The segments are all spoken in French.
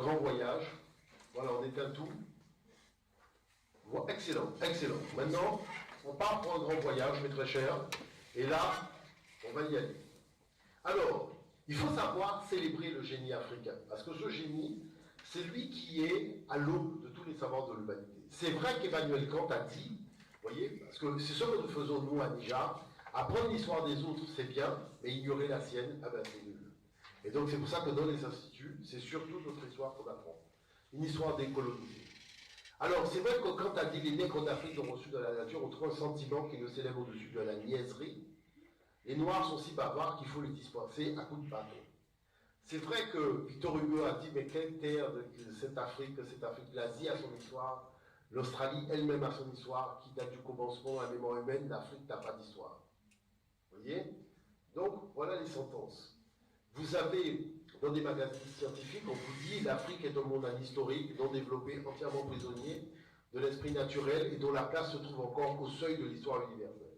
grand voyage. Voilà, on éteint tout. Voilà, excellent, excellent. Maintenant, on part pour un grand voyage, mais très cher. Et là, on va y aller. Alors, il faut savoir célébrer le génie africain. Parce que ce génie, c'est lui qui est à l'aube de tous les savoirs de l'humanité. C'est vrai qu'Emmanuel Kant a dit, vous voyez, parce que c'est ce que nous faisons nous à Nijar, apprendre l'histoire des autres, c'est bien, mais ignorer la sienne, ah ben c'est nul. Et donc c'est pour ça que dans les instituts, c'est surtout notre histoire qu'on apprend. Une histoire décolonisée. Alors c'est vrai que quand a dit les nègres d'Afrique ont reçu de la nature, on trouve un sentiment qui nous s'élève au-dessus de la niaiserie. Les Noirs sont si bavards qu'il faut les dispenser à coups de bâton. C'est vrai que Victor Hugo a dit, mais quelle terre de cette Afrique, l'Asie a son histoire, l'Australie elle-même a son histoire, qui date du commencement à la mémoire humaine, l'Afrique n'a pas d'histoire. Vous voyez? Donc, voilà les sentences. Vous avez, dans des magazines scientifiques, on vous dit, l'Afrique est un monde historique, non développé, entièrement prisonnier de l'esprit naturel, et dont la place se trouve encore au seuil de l'histoire universelle.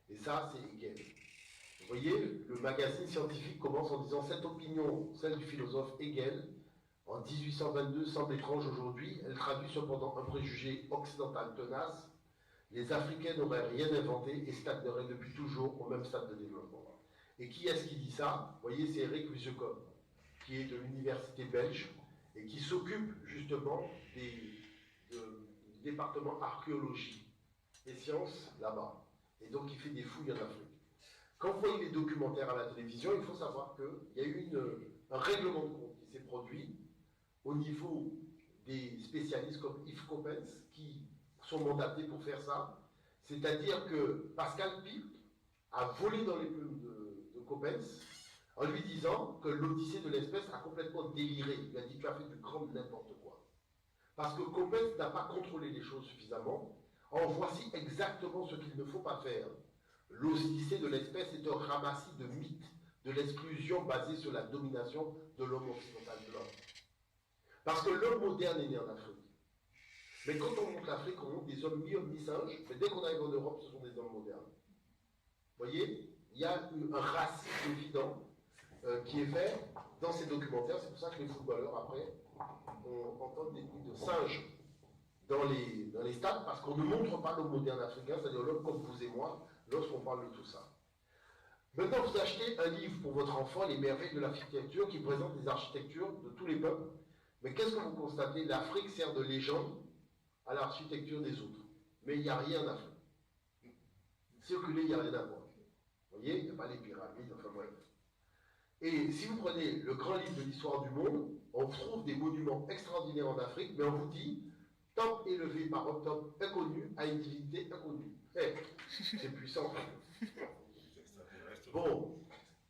Et ça, c'est Hegel. Vous voyez, le magazine scientifique commence en disant « Cette opinion, celle du philosophe Hegel, en 1822, semble étrange aujourd'hui. Elle traduit cependant un préjugé occidental tenace. Les Africains n'auraient rien inventé et stagneraient depuis toujours au même stade de développement. » Et qui est-ce qui dit ça? Vous voyez, c'est Eric Wiesekom, qui est de l'université belge et qui s'occupe justement du département archéologie et sciences là-bas. Et donc il fait des fouilles en Afrique. Quand vous voyez les documentaires à la télévision, il faut savoir qu'il y a eu un règlement de compte qui s'est produit au niveau des spécialistes comme Yves Coppens, qui sont mandatés pour faire ça. C'est-à-dire que Pascal Pic a volé dans les plumes de Coppens en lui disant que l'Odyssée de l'espèce a complètement déliré. Il a dit « tu as fait du grand n'importe quoi ». Parce que Coppens n'a pas contrôlé les choses suffisamment. Or, voici exactement ce qu'il ne faut pas faire. L'Odyssée de l'espèce est un ramassis de mythes, de l'exclusion basée sur la domination de l'homme occidental de l'homme. Parce que l'homme moderne est né en Afrique. Mais quand on monte l'Afrique, on monte des hommes mi-hommes, mi-singes, mais dès qu'on arrive en Europe, ce sont des hommes modernes. Vous voyez, il y a un racisme évident qui est fait dans ces documentaires. C'est pour ça que les footballeurs, après, on entend des bruits de singes dans les stades, parce qu'on ne montre pas l'homme moderne africain, c'est-à-dire l'homme comme vous et moi, lorsqu'on parle de tout ça. Maintenant, vous achetez un livre pour votre enfant, Les merveilles de l'architecture, qui présente les architectures de tous les peuples. Mais qu'est-ce que vous constatez? L'Afrique sert de légende à l'architecture des autres. Mais il n'y a rien en Afrique. Circuler, il n'y a rien à voir. Vous voyez, il n'y a pas les pyramides, enfin bref. Et si vous prenez le grand livre de l'histoire du monde, on trouve des monuments extraordinaires en Afrique, mais on vous dit, temple élevé par un temple inconnu à une divinité inconnue. C'est puissant. Bon,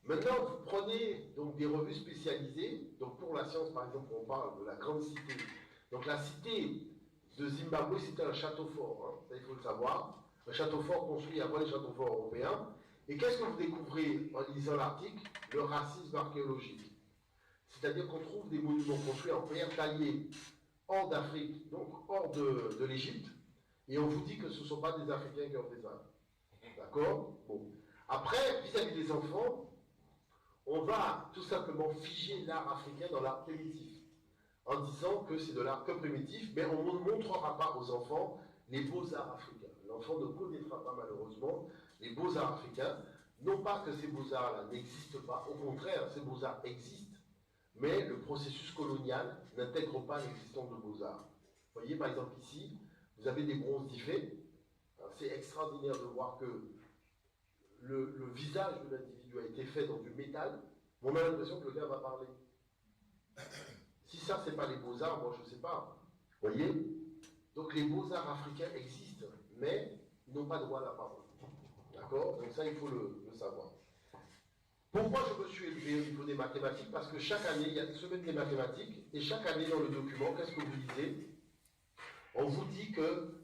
maintenant vous prenez donc des revues spécialisées, donc pour la science par exemple on parle de la grande cité. Donc la cité de Zimbabwe c'était un château fort, hein, ça il faut le savoir, un château fort construit avant les châteaux forts européens. Et qu'est-ce que vous découvrez en lisant l'article? Le racisme archéologique. C'est-à-dire qu'on trouve des monuments construits en pierre taillée hors d'Afrique, donc hors de l'Égypte, et on vous dit que ce ne sont pas des Africains qui ont fait ça. D'accord? Bon. Après, vis-à-vis des enfants, on va tout simplement figer l'art africain dans l'art primitif, en disant que c'est de l'art que primitif, mais on ne montrera pas aux enfants les beaux-arts africains. L'enfant ne connaîtra pas malheureusement les beaux-arts africains. Non pas que ces beaux-arts-là n'existent pas, au contraire, ces beaux-arts existent, mais le processus colonial n'intègre pas l'existence de beaux-arts. Vous voyez, par exemple, ici, vous avez des bronzes d'Ifé. C'est extraordinaire de voir que le visage de l'individu a été fait dans du métal. On a l'impression que le gars va parler. Si ça, c'est pas les beaux-arts, moi, je ne sais pas. Vous voyez? Donc, les beaux-arts africains existent, mais ils n'ont pas droit à la parole. D'accord? Donc ça, il faut le savoir. Pourquoi je me suis élevé au niveau des mathématiques? Parce que chaque année, il y a des semaines des mathématiques, et chaque année dans le document, qu'est-ce que vous lisez? On vous dit que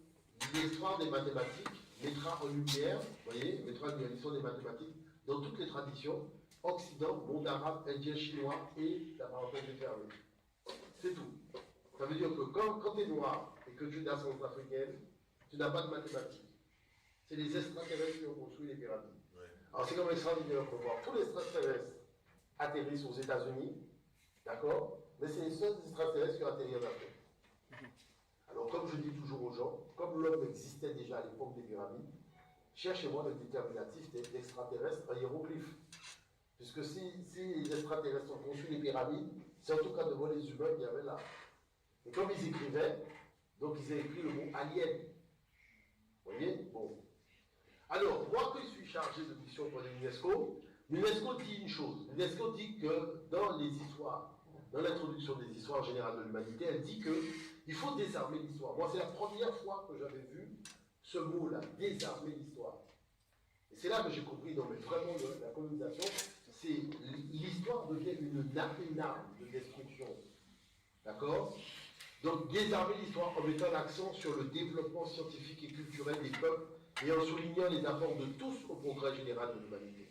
l'histoire des mathématiques mettra en lumière, vous voyez, mettra en lumière l'histoire des mathématiques dans toutes les traditions, Occident, monde arabe, indien, chinois, et la parenthèse est fermée. C'est tout. Ça veut dire que quand tu es noir et que tu es d'ascendance africaine, tu n'as pas de mathématiques. C'est les extraterrestres qui ont construit les pyramides. Ouais. Alors c'est comme extraordinaire pour voir. Tous les extraterrestres atterrissent aux États-Unis, d'accord? Mais c'est les seuls extraterrestres qui ont atterri en Afrique. Alors, comme je dis toujours aux gens, comme l'homme existait déjà à l'époque des pyramides, cherchez-moi le déterminatif d'extraterrestres en hiéroglyphe. Puisque si les extraterrestres ont conçu les pyramides, c'est en tout cas devant les humains qu'il y avait là. Et comme ils écrivaient, donc ils ont écrit le mot alien. Vous voyez? Bon. Alors, moi que je suis chargé de mission pour l'UNESCO, l'UNESCO dit une chose. L'UNESCO dit que dans les histoires, dans l'introduction des histoires générales de l'humanité, elle dit qu'il faut désarmer l'histoire. Moi, c'est la première fois que j'avais vu ce mot-là, désarmer l'histoire. Et c'est là que j'ai compris, non mais vraiment, la colonisation, c'est l'histoire devient une arme de destruction. D'accord? Donc, désarmer l'histoire en mettant l'accent sur le développement scientifique et culturel des peuples et en soulignant les apports de tous au progrès général de l'humanité.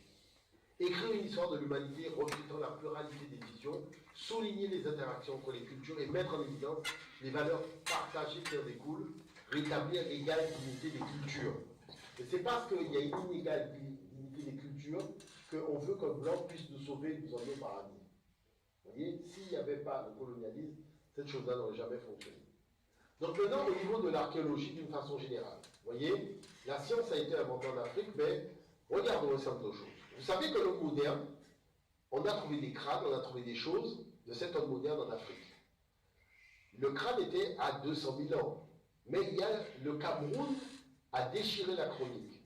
Écrire une histoire de l'humanité reflétant la pluralité des visions, souligner les interactions entre les cultures et mettre en évidence les valeurs partagées qui en découlent, rétablir l'égale dignité des cultures. Et c'est parce qu'il y a une inégale dignité des cultures qu'on veut qu'un blanc puisse nous sauver et nous emmener au paradis. Vous voyez, s'il n'y avait pas le colonialisme, cette chose-là n'aurait jamais fonctionné. Donc maintenant, au niveau de l'archéologie d'une façon générale, vous voyez, la science a été inventée en Afrique, mais regardons une simple chose. Vous savez que l'homme moderne, on a trouvé des crânes, on a trouvé des choses de cet homme moderne en Afrique. Le crâne était à 200 000 ans, mais le Cameroun a déchiré la chronique.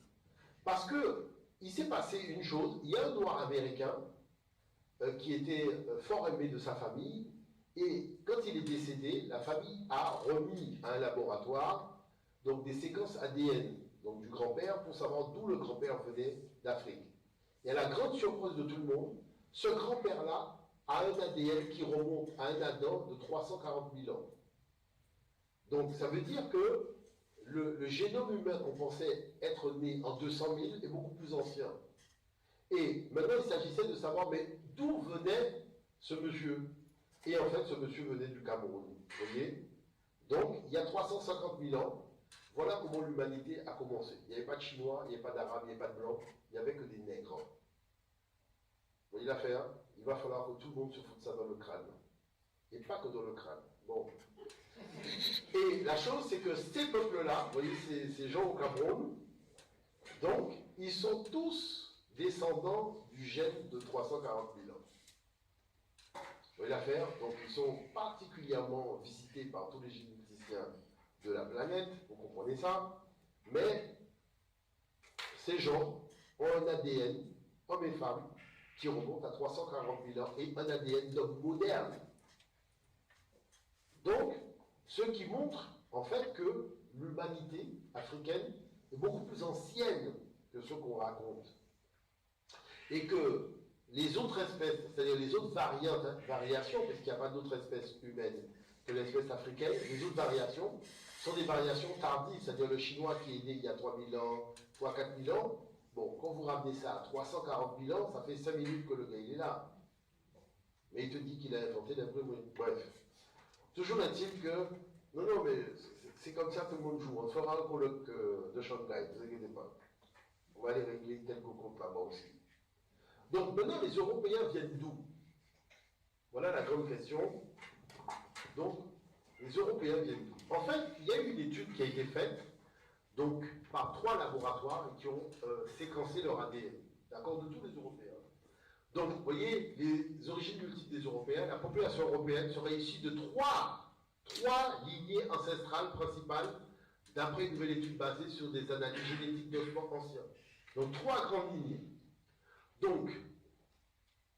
Parce qu'il s'est passé une chose, il y a un noir américain qui était fort aimé de sa famille, et quand il est décédé, la famille a remis à un laboratoire donc des séquences ADN donc du grand-père pour savoir d'où le grand-père venait d'Afrique. Et à la grande surprise de tout le monde, ce grand-père-là a un ADN qui remonte à un Adam de 340 000 ans. Donc ça veut dire que le génome humain qu'on pensait être né en 200 000 est beaucoup plus ancien. Et maintenant il s'agissait de savoir mais d'où venait ce monsieur. Et en fait, ce monsieur venait du Cameroun. Vous voyez? Donc, il y a 350 000 ans, voilà comment l'humanité a commencé. Il n'y avait pas de Chinois, il n'y avait pas d'Arabes, il n'y avait pas de Blancs, il n'y avait que des Nègres. Vous voyez l'affaire? Il va falloir que tout le monde se foute ça dans le crâne. Et pas que dans le crâne. Bon. Et la chose, c'est que ces peuples-là, vous voyez, ces gens au Cameroun, donc, ils sont tous descendants du gène de 340 000 ans. Vous voyez l'affaire? Donc ils sont particulièrement visités par tous les généticiens de la planète, vous comprenez ça? Mais ces gens ont un ADN, hommes et femmes, qui remonte à 340 000 ans et un ADN d'homme moderne. Donc, ce qui montre en fait que l'humanité africaine est beaucoup plus ancienne que ce qu'on raconte. Et que les autres espèces, c'est-à-dire les autres variations, parce qu'il n'y a pas d'autres espèces humaines que l'espèce africaine, les autres variations sont des variations tardives, c'est-à-dire le chinois qui est né il y a 3000 ans, 3-4 000 ans, bon, quand vous ramenez ça à 340 000 ans, ça fait 5 minutes que le gars il est là. Mais il te dit qu'il a inventé l'imprimerie. Bref. Toujours est-il que, non, mais c'est comme ça que tout le monde joue. On fera un colloque de Shanghai, ne vous inquiétez pas. On va aller régler quelques comptes là-bas aussi. Donc maintenant, les Européens viennent d'où? Voilà la grande question. Donc, les Européens viennent d'où? En fait, il y a eu une étude qui a été faite donc, par 3 laboratoires qui ont séquencé leur ADN, d'accord, de tous les Européens. Donc, vous voyez, les origines multiples des Européens, la population européenne serait issue de 3 lignées ancestrales principales, d'après une nouvelle étude basée sur des analyses génétiques d'ossements anciens. Donc, 3 grandes lignées. Donc,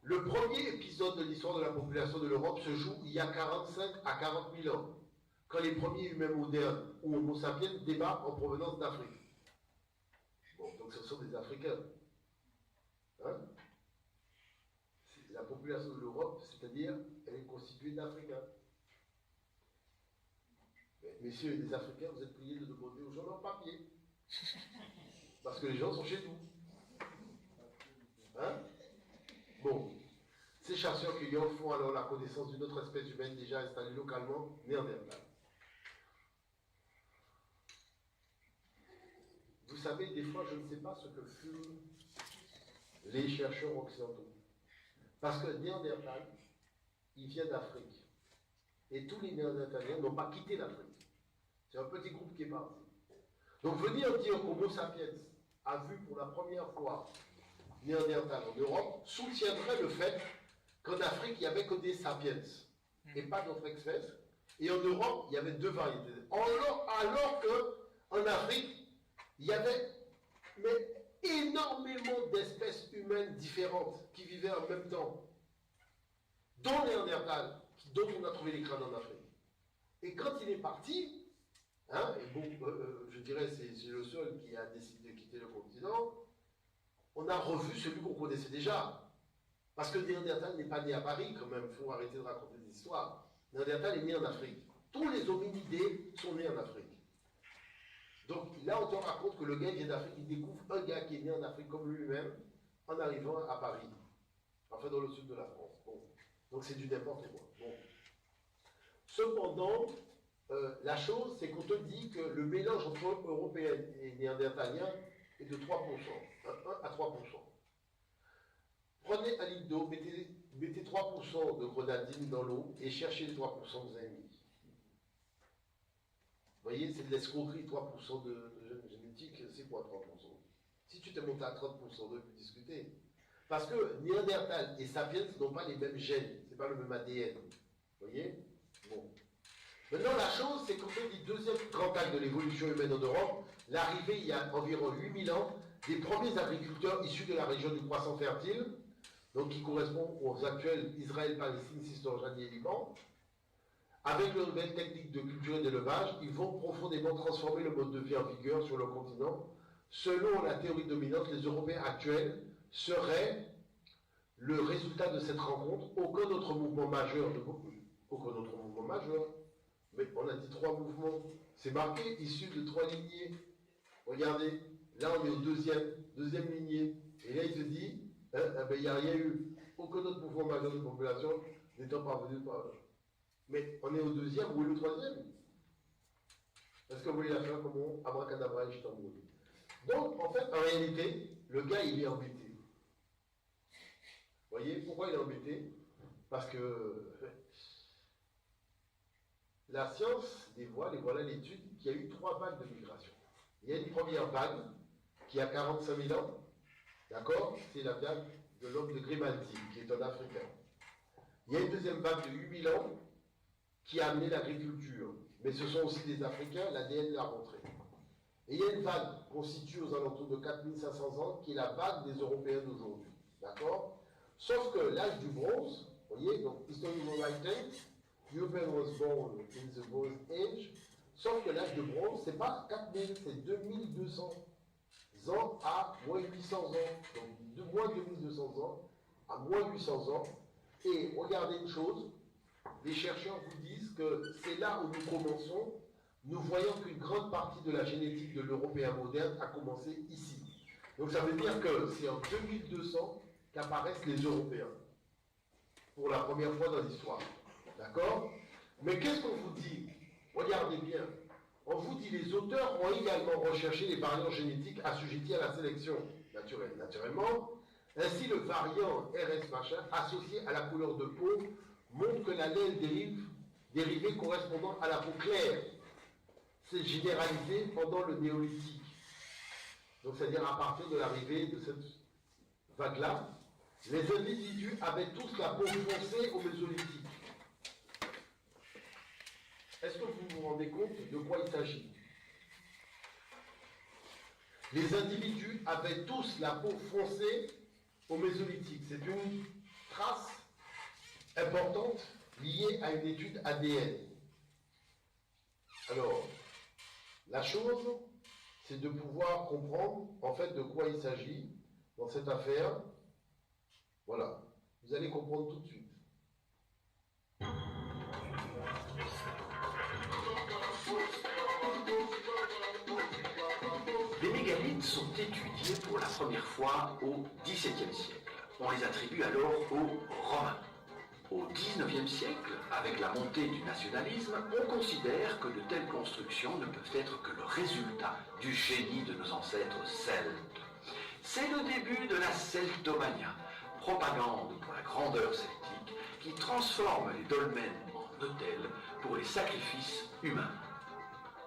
le premier épisode de l'histoire de la population de l'Europe se joue il y a 45 à 40 000 ans, quand les premiers humains modernes ou Homo sapiens débarquent en provenance d'Afrique. Bon, donc ce sont des Africains. Hein? La population de l'Europe, c'est-à-dire, elle est constituée d'Africains. Mais, messieurs les Africains, vous êtes priés de demander aux gens leur papier. Parce que les gens sont chez nous. Hein? Bon, ces chasseurs-cueilleurs font alors la connaissance d'une autre espèce humaine déjà installée localement, néandertal. Vous savez, des fois, je ne sais pas ce que fument les chercheurs occidentaux. Parce que néandertal, il vient d'Afrique. Et tous les Néandertaliens n'ont pas quitté l'Afrique. C'est un petit groupe qui est parti. Donc venir dire qu'Homo sapiens a vu pour la première fois Néandertal en Europe soutiendrait le fait qu'en Afrique, il n'y avait que des sapiens et pas d'autres espèces. Et en Europe, il y avait deux variétés. Alors qu'en Afrique, il y avait énormément d'espèces humaines différentes qui vivaient en même temps, dont Néandertal, dont on a trouvé les crânes en Afrique. Et quand il est parti, et bon, je dirais c'est le seul qui a décidé de quitter le continent, on a revu celui qu'on connaissait déjà. Parce que Néandertal n'est pas né à Paris, quand même, il faut arrêter de raconter des histoires. Néandertal est né en Afrique. Tous les hominidés sont nés en Afrique. Donc là, on te raconte que le gars vient d'Afrique, il découvre un gars qui est né en Afrique comme lui-même, en arrivant à Paris. Enfin, dans le sud de la France. Bon. Donc c'est du n'importe quoi. Bon. Cependant, la chose, c'est qu'on te dit que le mélange entre européen et néandertalien est de 3%. 1 à 3%. Prenez un litre d'eau, mettez 3% de grenadine dans l'eau et cherchez les 3% que vous avez mis. Vous voyez, c'est de l'escroquerie, 3% de génétique, c'est quoi 3%? Si tu t'es monté à 30%, on peut discuter. Parce que Néandertal et Sapiens n'ont pas les mêmes gènes, c'est pas le même ADN. Vous voyez? Bon. Maintenant, la chose, c'est qu'on fait du deuxième grand acte de l'évolution humaine en Europe, l'arrivée, il y a environ 8000 ans, des premiers agriculteurs issus de la région du croissant fertile, donc qui correspond aux actuels Israël, Palestine, Cisjordanie et Liban. Avec leurs nouvelles techniques de culture et d'élevage, ils vont profondément transformer le mode de vie en vigueur sur le continent. Selon la théorie dominante, les Européens actuels seraient le résultat de cette rencontre. Aucun autre mouvement majeur, mais on a dit 3 mouvements, c'est marqué, issus de 3 lignées. Regardez, là on est au deuxième lignée, et là il se dit, il n'y a rien eu, aucun autre mouvement majeur de population n'étant parvenu par... Mais on est au deuxième, ou le troisième? Est-ce que vous voulez la faire comme on abracadabra et je t'embrouille? Donc, en fait, en réalité, le gars, il est embêté. Vous voyez, pourquoi il est embêté? Parce que la science dévoile, et voilà l'étude, qu'il y a eu 3 vagues de migration. Il y a une première vague, qui a 45 000 ans, d'accord? C'est la vague de l'homme de Grimaldi, qui est un Africain. Il y a une deuxième vague de 8000 ans, qui a amené l'agriculture. Mais ce sont aussi des Africains, l'ADN l'a montré. Et il y a une vague constituée aux alentours de 4500 ans, qui est la vague des Européens d'aujourd'hui. D'accord? Sauf que l'âge du bronze, vous voyez, donc historical writing, European was born in the Bronze Age, sauf que l'âge de bronze, c'est pas 4000, c'est 2200 ans à moins 800 ans. Donc de moins 2200 ans à moins 800 ans. Et regardez une chose, les chercheurs vous disent que c'est là où nous commençons. Nous voyons qu'une grande partie de la génétique de l'Européen moderne a commencé ici. Donc ça veut dire que c'est en 2200 qu'apparaissent les Européens. Pour la première fois dans l'histoire. D'accord? Mais qu'est-ce qu'on vous dit? Regardez bien. On vous dit les auteurs ont également recherché les variants génétiques assujettis à la sélection naturelle. Naturellement, ainsi le variant RS machin associé à la couleur de peau montre que l'allèle dérivée correspondant à la peau claire s'est généralisée pendant le néolithique. Donc c'est-à-dire à partir de l'arrivée de cette vague-là, les individus avaient tous la peau foncée au mésolithique. Est-ce que vous vous rendez compte de quoi il s'agit? Les individus avaient tous la peau foncée au mésolithique. C'est une trace importante liée à une étude ADN. Alors, la chose, c'est de pouvoir comprendre en fait de quoi il s'agit dans cette affaire. Voilà, vous allez comprendre tout de suite. Les mégalithes sont étudiés pour la première fois au XVIIe siècle. On les attribue alors aux Romains. Au XIXe siècle, avec la montée du nationalisme, on considère que de telles constructions ne peuvent être que le résultat du génie de nos ancêtres celtes. C'est le début de la celtomania, propagande pour la grandeur celtique, qui transforme les dolmens en en autel pour les sacrifices humains.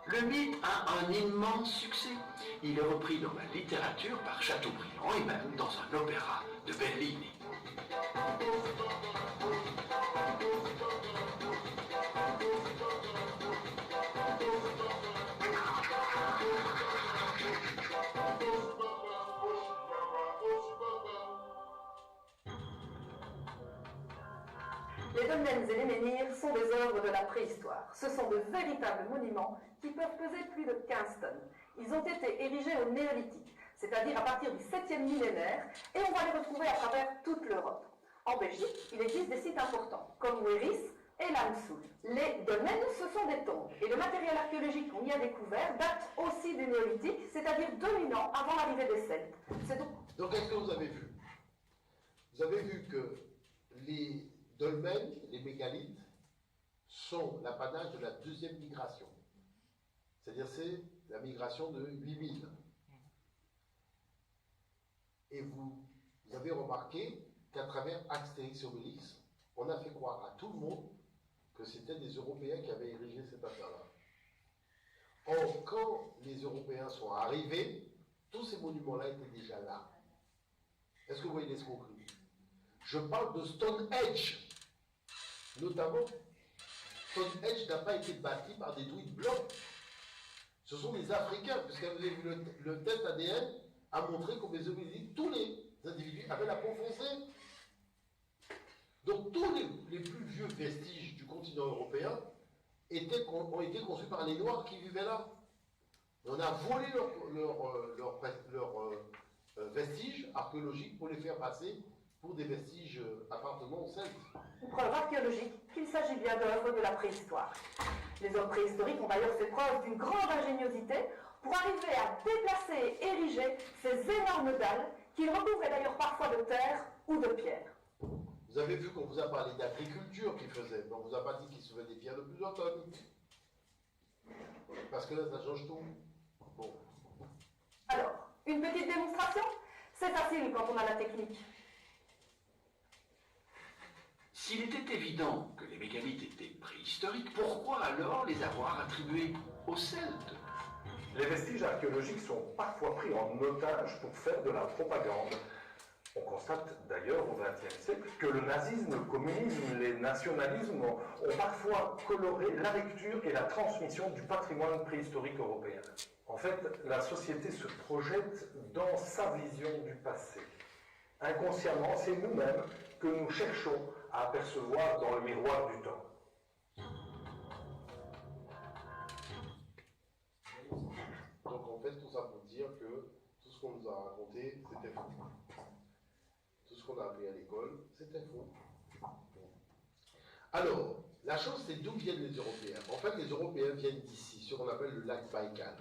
Le mythe a un immense succès. Il est repris dans la littérature par Chateaubriand et même dans un opéra de Bellini. Les dolmens et les menhirs sont des œuvres de la préhistoire. Ce sont de véritables monuments qui peuvent peser plus de 15 tonnes. Ils ont été érigés au néolithique, c'est-à-dire à partir du 7e millénaire, et on va les retrouver à travers toute l'Europe. En Belgique, il existe des sites importants, comme Wéris et Lamsoul. Les dolmens, ce sont des tombes, et le matériel archéologique qu'on y a découvert date aussi du néolithique, c'est-à-dire 2000 ans avant l'arrivée des Celtes. Donc, est-ce que vous avez vu? Vous avez vu que les dolmens, les mégalithes, sont l'apanage de la deuxième migration. C'est-à-dire c'est la migration de 8000. Et vous avez remarqué qu'à travers Astérix et Obélix, on a fait croire à tout le monde que c'était des Européens qui avaient érigé cette affaire-là. Or, quand les Européens sont arrivés, tous ces monuments-là étaient déjà là. Est-ce que vous voyez l'escroquerie? Je parle de Stonehenge. Notamment, Stonehenge n'a pas été bâti par des druides blancs. Ce sont des Africains, puisque vous avez vu le test ADN a montré qu'au Mésopotamie, tous les individus avaient la peau foncée. Donc tous les plus vieux vestiges du continent européen ont été conçus par les Noirs qui vivaient là. Et on a volé leurs vestiges archéologiques pour les faire passer pour des vestiges appartenant aux Celtes. Une preuve archéologique qu'il s'agit bien d'œuvres de la préhistoire. Les hommes préhistoriques ont d'ailleurs fait preuve d'une grande ingéniosité pour arriver à déplacer et ériger ces énormes dalles qu'ils recouvraient d'ailleurs parfois de terre ou de pierre. Vous avez vu qu'on vous a parlé d'agriculture qu'ils faisaient, mais on ne vous a pas dit qu'ils se faisaient des pierres de plusieurs tonnes. Parce que là, ça change tout. Bon. Alors, une petite démonstration? C'est facile quand on a la technique. S'il était évident que les mégalithes étaient préhistoriques, pourquoi alors les avoir attribués aux Celtes? Les vestiges archéologiques sont parfois pris en otage pour faire de la propagande. On constate d'ailleurs au XXe siècle que le nazisme, le communisme, les nationalismes ont parfois coloré la lecture et la transmission du patrimoine préhistorique européen. En fait, la société se projette dans sa vision du passé. Inconsciemment, c'est nous-mêmes que nous cherchons à apercevoir dans le miroir du temps. Donc en fait, tout ça pour dire que tout ce qu'on nous a raconté, c'était faux. Tout ce qu'on a appris à l'école, c'était faux. Alors, la chose, c'est d'où viennent les Européens. En fait, les Européens viennent d'ici, ce qu'on appelle le lac Baïkal.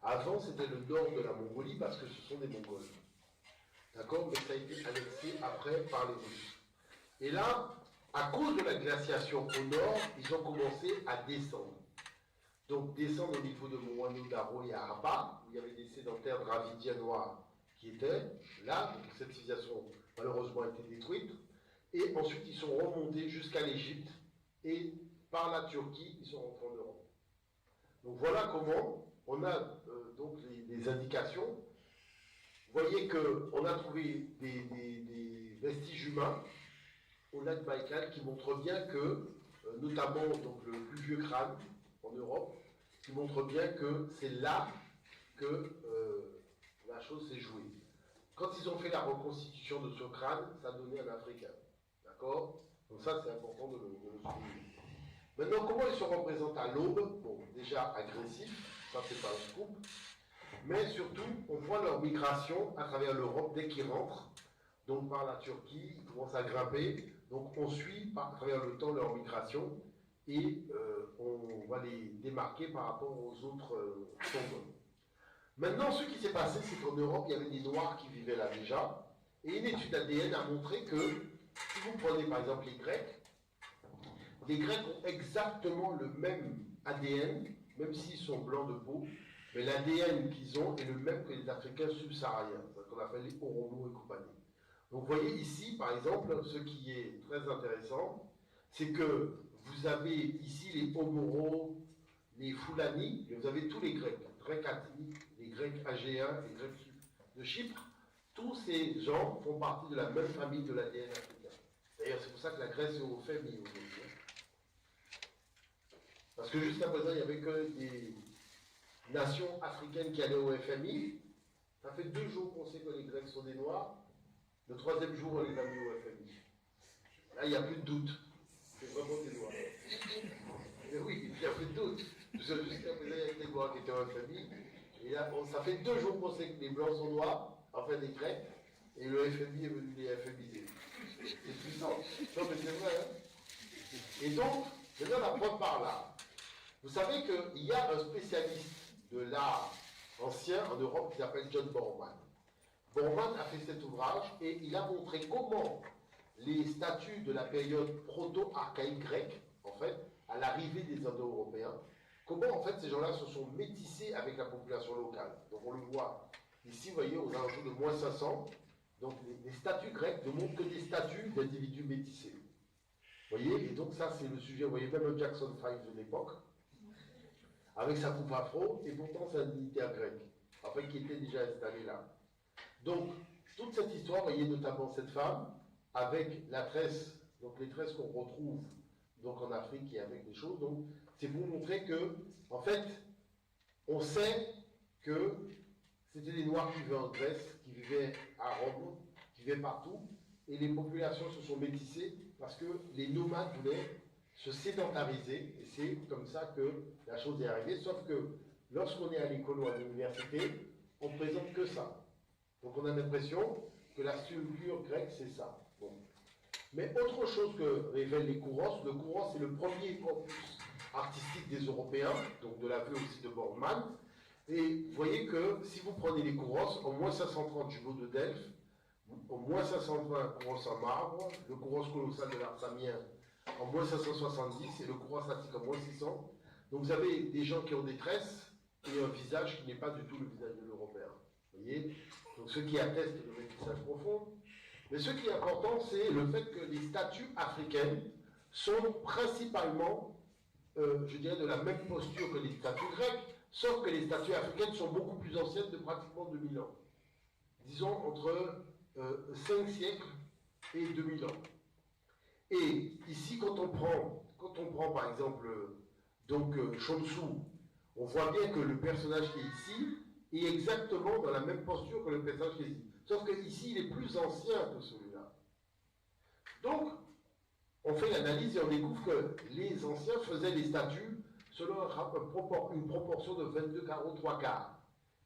Avant, c'était le nord de la Mongolie parce que ce sont des Mongols. D'accord? Mais ça a été annexé après par les Russes. Et là, à cause de la glaciation au nord, ils ont commencé à descendre. Donc descendre au niveau de Moano, Daro et Araba, où il y avait des sédentaires dravidiens qui étaient là. Donc cette civilisation malheureusement a été détruite. Et ensuite ils sont remontés jusqu'à l'Égypte et par la Turquie, ils sont rentrés en Europe. Donc voilà comment on a donc les indications. Vous voyez qu'on a trouvé des vestiges humains au lac Baïkal qui montrent bien que, notamment donc, le plus vieux crâne en Europe, qui montre bien que c'est là que la chose s'est jouée. Quand ils ont fait la reconstitution de ce crâne, ça donnait un Africain. D'accord? Donc ça, c'est important de le souligner. Maintenant, comment ils se représentent à l'aube? Bon, déjà agressifs, ça c'est pas un scoop. Mais surtout, on voit leur migration à travers l'Europe dès qu'ils rentrent. Donc par la Turquie, ils commencent à grimper. Donc on suit à travers le temps leur migration et on va les démarquer par rapport aux autres tombes. Maintenant, ce qui s'est passé, c'est qu'en Europe, il y avait des Noirs qui vivaient là déjà. Et une étude ADN a montré que, si vous prenez par exemple les Grecs ont exactement le même ADN, même s'ils sont blancs de peau, mais l'ADN qu'ils ont est le même que les Africains subsahariens, ce qu'on appelle les Oromo et compagnie. Donc vous voyez ici, par exemple, ce qui est très intéressant, c'est que vous avez ici les Homoros, les Fulani, et vous avez tous les Grecs, Grecs attiques, les Grecs agéens, les Grecs de Chypre. Tous ces gens font partie de la même famille de l'ADN africain. D'ailleurs, c'est pour ça que la Grèce est au FMI aujourd'hui. Parce que jusqu'à présent, il n'y avait que des nations africaines qui allaient au FMI. Ça fait 2 jours qu'on sait que les Grecs sont des Noirs. Le 3e jour, on les a mis au FMI. Là, il n'y a plus de doute. C'est vraiment des Noirs. Mais oui, il n'y a plus de doute. Jusqu'à présent, il y avait des Noirs qui étaient au FMI. Et là, ça fait 2 jours qu'on sait que les Blancs sont Noirs, enfin les Grecs, et le FMI est venu les FMiser. C'est puissant. Non, mais c'est vrai. Hein. Et donc, maintenant, la preuve par là. Vous savez qu'il y a un spécialiste de l'art ancien en Europe qui s'appelle John Borman. Borman a fait cet ouvrage et il a montré comment les statues de la période proto-archaïque grecque, en fait, à l'arrivée des Indo-Européens, comment en fait ces gens-là se sont métissés avec la population locale. Donc on le voit ici, vous voyez, aux alentours de moins 500, donc les statues grecques ne montrent que des statues d'individus métissés. Vous voyez, et donc ça c'est le sujet, vous voyez même le Jackson 5 de l'époque, avec sa coupe afro, et pourtant c'est un dignitaire grec, en fait qui était déjà installé là. Donc toute cette histoire, vous voyez notamment cette femme, avec la tresse, donc les tresses qu'on retrouve donc en Afrique et avec des choses, donc c'est pour montrer que, en fait, on sait que c'était des Noirs qui vivaient en Grèce, qui vivaient à Rome, qui vivaient partout, et les populations se sont métissées parce que les nomades voulaient se sédentariser, et c'est comme ça que la chose est arrivée, sauf que lorsqu'on est à l'école ou à l'université, on ne présente que ça. Donc on a l'impression que la structure grecque, c'est ça. Bon. Mais autre chose que révèlent les Kouros, le Kouros c'est le premier corpus artistique des Européens, donc de l'aveu aussi de Bormann. Et vous voyez que si vous prenez les Kouros, en moins 530 jumeaux de Delphes, en moins 520 Kouros en marbre, le Kouros colossal de l'Arsamien en moins 570 et le Kouros attique en moins 600. Donc vous avez des gens qui ont des tresses et un visage qui n'est pas du tout le visage de l'Européen. Vous voyez? Donc ce qui atteste le métissage profond. Mais ce qui est important, c'est le fait que les statues africaines sont principalement, je dirais, de la même posture que les statues grecques, sauf que les statues africaines sont beaucoup plus anciennes de pratiquement 2000 ans. Disons entre 5 siècles et 2000 ans. Et ici, quand on prend par exemple Shonsu, on voit bien que le personnage qui est ici est exactement dans la même posture que le personnage qui est ici. Sauf qu'ici, il est plus ancien que celui-là. Donc, on fait l'analyse et on découvre que les anciens faisaient les statues selon une proportion de 22 carreaux 3 quarts.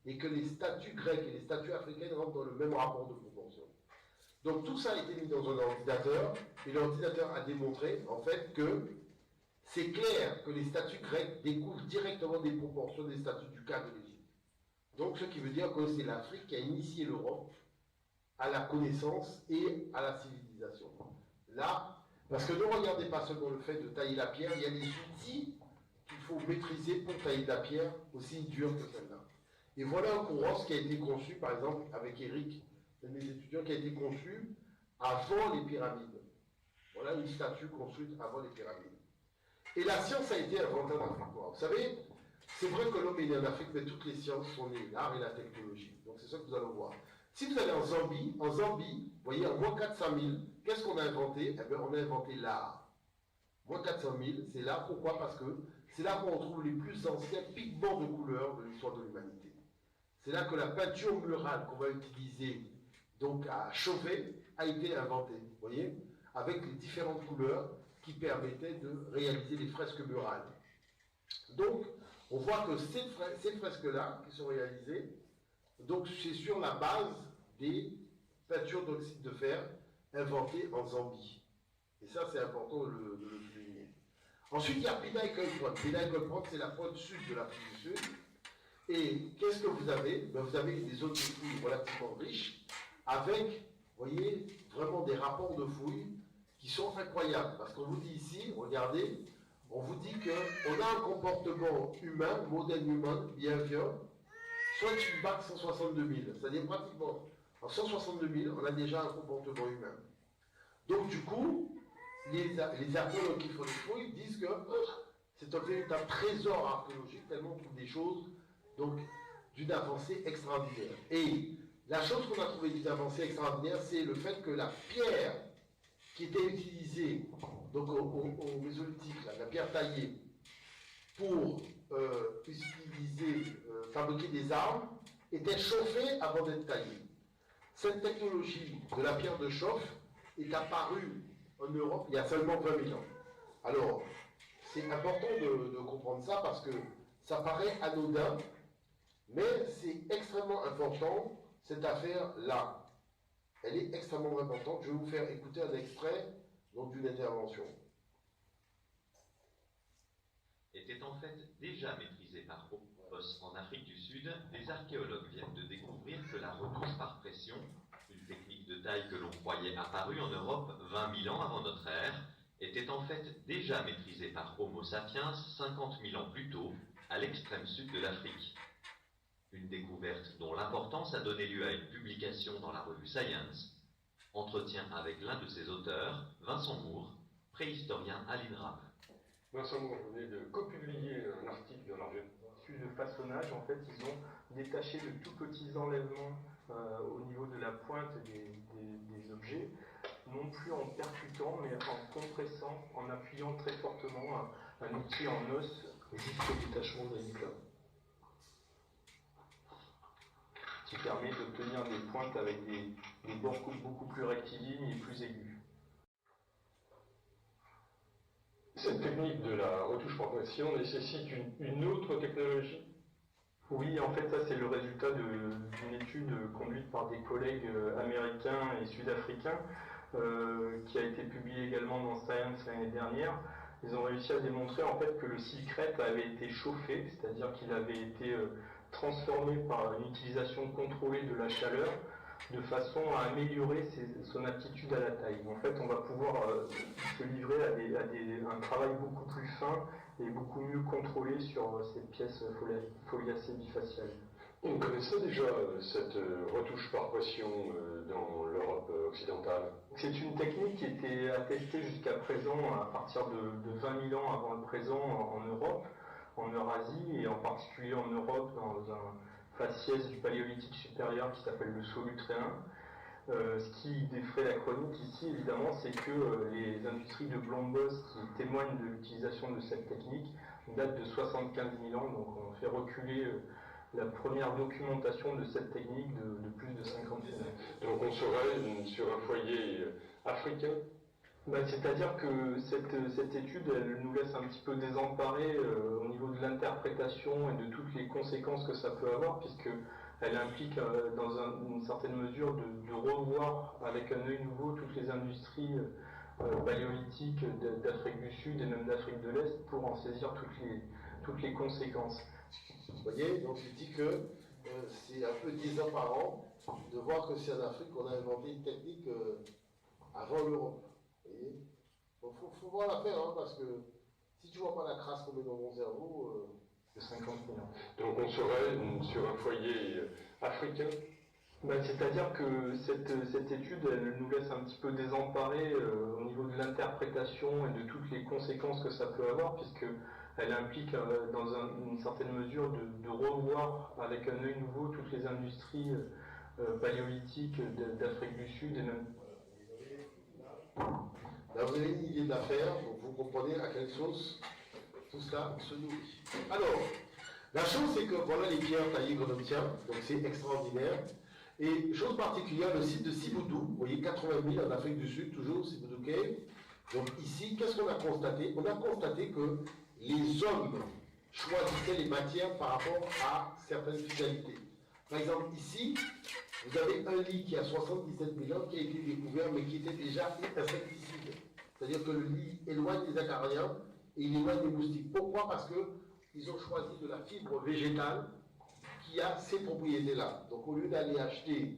Et que les statues grecques et les statues africaines rentrent dans le même rapport de proportion. Donc tout ça a été mis dans un ordinateur, et l'ordinateur a démontré, en fait, que c'est clair que les statues grecques découlent directement des proportions des statues du cas de l'Égypte. Donc ce qui veut dire que c'est l'Afrique qui a initié l'Europe à la connaissance et à la civilisation. Là, parce que ne regardez pas seulement le fait de tailler la pierre, il y a des outils qu'il faut maîtriser pour tailler la pierre aussi dure que celle-là. Et voilà un Kouros qui a été conçu, par exemple, avec Eric, un de mes étudiants, qui a été conçu avant les pyramides. Voilà une statue construite avant les pyramides. Et la science a été inventée en Afrique. Vous savez, c'est vrai que l'homme est né en Afrique, mais toutes les sciences sont nées, l'art et la technologie. Donc c'est ça que vous allez voir. Si vous allez en Zambie, vous voyez, en moins 400 000, qu'est-ce qu'on a inventé? Eh bien, on a inventé l'art. Moins 400 000, c'est là. Pourquoi? Parce que c'est là qu'on retrouve les plus anciens pigments de couleur de l'histoire de l'humanité. C'est là que la peinture murale qu'on va utiliser donc à chauffer a été inventée, vous voyez, avec les différentes couleurs qui permettaient de réaliser les fresques murales. Donc, on voit que ces fresques-là qui sont réalisées, donc c'est sur la base des peintures d'oxyde de fer inventées en Zambie. Et ça, c'est important de le souligner. Ensuite, il y a Pina et Kolpron. Pina et Kolpron, c'est la pointe sud de l'Afrique du Sud. Et qu'est-ce que vous avez? Ben, vous avez des zones de fouilles relativement riches, avec, vous voyez, vraiment des rapports de fouilles qui sont incroyables. Parce qu'on vous dit ici, regardez, on vous dit qu'on a un comportement humain, modèle humain, behavior, soit une bac 162 000. C'est-à-dire pratiquement, en 162 000, on a déjà un comportement humain. Donc du coup, les archéologues qui font les fouilles disent que c'est un véritable trésor archéologique, tellement on trouve des choses donc d'une avancée extraordinaire. Et la chose qu'on a trouvée d'une avancée extraordinaire, c'est le fait que la pierre qui était utilisée donc au Mésolithique, la pierre taillée, pour fabriquer des armes, était chauffée avant d'être taillée. Cette technologie de la pierre de chauffe est apparue en Europe il y a seulement 20 000 ans. Alors, c'est important de comprendre ça parce que ça paraît anodin, mais c'est extrêmement important, cette affaire-là. Elle est extrêmement importante. Je vais vous faire écouter un extrait d'une intervention. Était en fait déjà maîtrisé par Homos en Afrique du Sud, les archéologues viennent de découvrir que la retouche par pression, une technique de taille que l'on croyait apparue en Europe 20 000 ans avant notre ère, était en fait déjà maîtrisée par Homo sapiens 50 000 ans plus tôt, à l'extrême sud de l'Afrique. Une découverte dont l'importance a donné lieu à une publication dans la revue Science. Entretien avec l'un de ses auteurs, Vincent Moore, préhistorien à l'INRAP. Vincent Moore venait de copublier un article dans la revue. De façonnage, en fait, ils ont détaché de tout petits enlèvements au niveau de la pointe des objets, non plus en percutant, mais en compressant, en appuyant très fortement un outil en os jusqu'au détachement de la nuque, qui permet d'obtenir des pointes avec des bords beaucoup plus rectilignes et plus aigus. Cette technique de la retouche par pression nécessite une autre technologie? Oui, en fait, ça c'est le résultat d'une étude conduite par des collègues américains et sud-africains qui a été publiée également dans Science l'année dernière. Ils ont réussi à démontrer en fait que le silcrète avait été chauffé, c'est-à-dire qu'il avait été transformé par une utilisation contrôlée de la chaleur de façon à améliorer son aptitude à la taille. En fait, on va pouvoir se livrer à un travail beaucoup plus fin et beaucoup mieux contrôlé sur cette pièce foliacée bifaciale. On connaissait déjà cette retouche par pression dans l'Europe occidentale? C'est une technique qui était attestée jusqu'à présent à partir de 20 000 ans avant le présent en Europe, en Eurasie et en particulier en Europe dans un faciès du paléolithique supérieur qui s'appelle le Solutréen. Ce qui défrait la chronique ici, évidemment, c'est que les industries de Blombos qui témoignent de l'utilisation de cette technique datent de 75 000 ans, donc on fait reculer la première documentation de cette technique de plus de 50 000 ans. Donc on serait sur un foyer africain? C'est-à-dire que cette étude, elle nous laisse un petit peu désemparés au niveau de l'interprétation et de toutes les conséquences que ça peut avoir, puisqu'elle implique dans une certaine mesure de revoir avec un œil nouveau toutes les industries paléolithiques d'Afrique du Sud et même d'Afrique de l'Est pour en saisir toutes les conséquences. Vous voyez, donc je dis que c'est un peu désemparant de voir que c'est en Afrique qu'on a inventé une technique avant l'Europe. Il faut voir l'affaire, hein, parce que si tu vois pas la crasse qu'on met dans mon cerveau, de 50 000 ans. Donc on serait sur un foyer africain? C'est-à-dire que cette étude, elle nous laisse un petit peu désemparés au niveau de l'interprétation et de toutes les conséquences que ça peut avoir, puisqu'elle implique dans une certaine mesure de revoir avec un œil nouveau toutes les industries paléolithiques d'Afrique du Sud et même. Là, vous avez une idée de l'affaire, donc vous comprenez à quelle sauce tout cela se nourrit. Alors, la chose, c'est que voilà les pierres taillées qu'on obtient, donc c'est extraordinaire. Et chose particulière, le site de Siboudou, vous voyez 80 000 en Afrique du Sud, toujours Siboudou Cave. Donc ici, qu'est-ce qu'on a constaté? On a constaté que les hommes choisissaient les matières par rapport à certaines finalités. Par exemple, ici, vous avez un lit qui a 77 000 ans qui a été découvert, mais qui était déjà insecticide. C'est-à-dire que le lit éloigne les acariens et il éloigne les moustiques. Pourquoi? Parce qu'ils ont choisi de la fibre végétale qui a ces propriétés-là. Donc au lieu d'aller acheter